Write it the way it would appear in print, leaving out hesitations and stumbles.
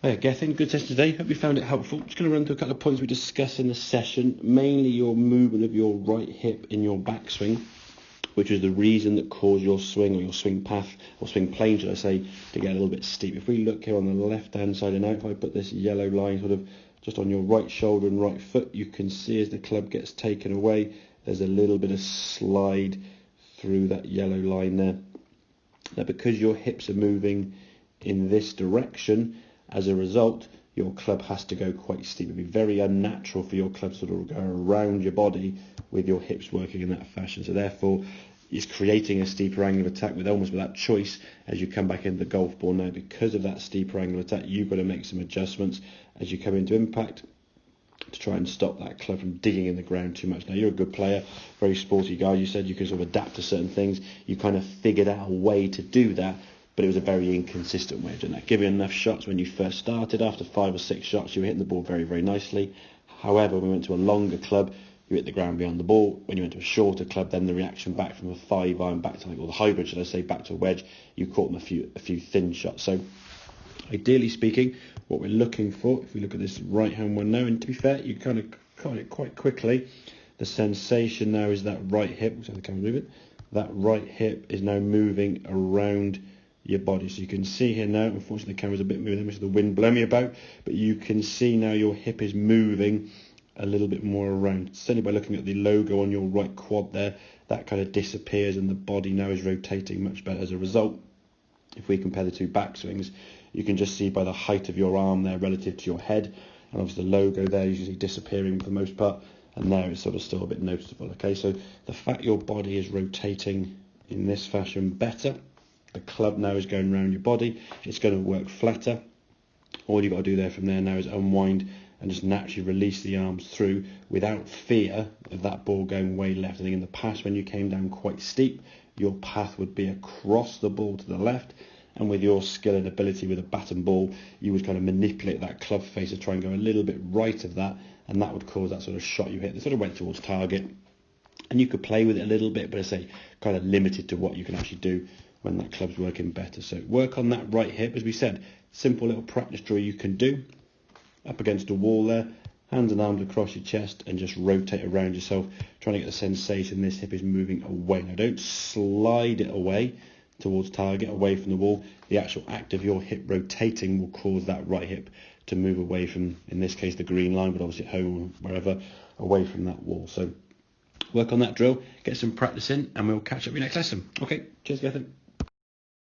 Hey, Gethin, good session today. Hope you found it helpful. Just going to run through a couple of points we discussed in the session, mainly your movement of your right hip in your backswing, which is the reason that caused your swing or your swing path, or swing plane, should I say, to get a little bit steep. If we look here on the left-hand side, and now if I put this yellow line sort of just on your right shoulder and right foot, you can see as the club gets taken away, there's a little bit of slide through that yellow line there. Now, because your hips are moving in this direction, as a result, your club has to go quite steep. It would be very unnatural for your club to sort of go around your body with your hips working in that fashion. So therefore, it's creating a steeper angle of attack with almost without choice as you come back into the golf ball. Now, because of that steeper angle of attack, you've got to make some adjustments as you come into impact to try and stop that club from digging in the ground too much. Now, you're a good player, very sporty guy. You said you could sort of adapt to certain things. You kind of figured out a way to do that, but it was a very inconsistent way of doing that. Giving enough shots when you first started, after 5 or 6 shots, you were hitting the ball very, very nicely. However, when we went to a longer club, you hit the ground beyond the ball. When you went to a shorter club, then the reaction back from a 5-iron back to, or the hybrid, should I say, back to a wedge, you caught them a few thin shots. So, ideally speaking, what we're looking for, if we look at this right-hand one now, and to be fair, you kind of caught it quite quickly. The sensation now is that right hip, let's have the camera move it, that right hip is now moving around your body. So you can see here now, unfortunately the camera's a bit moving, which the wind blowing me about, but you can see now your hip is moving a little bit more around. Certainly by looking at the logo on your right quad there, that kind of disappears and the body now is rotating much better as a result. If we compare the two backswings, you can just see by the height of your arm there relative to your head, and obviously the logo there is usually disappearing for the most part, and there it's sort of still a bit noticeable. Okay, so the fact your body is rotating in this fashion better, the club now is going around your body, it's going to work flatter. All you've got to do there from there now is unwind and just naturally release the arms through without fear of that ball going way left. I think in the past when you came down quite steep, your path would be across the ball to the left, and with your skill and ability with a bat and ball, you would kind of manipulate that club face to try and go a little bit right of that, and that would cause that sort of shot you hit that sort of went towards target. And you could play with it a little bit, but I say kind of limited to what you can actually do when that club's working better. So work on that right hip, as we said, simple little practice drill you can do, up against a wall there, hands and arms across your chest, and just rotate around yourself, trying to get the sensation this hip is moving away. Now don't slide it away towards target, away from the wall. The actual act of your hip rotating will cause that right hip to move away from, in this case, the green line, but obviously at home or wherever, away from that wall. So work on that drill, get some practice in, and we'll catch up with you next lesson. Okay, cheers, Gethin.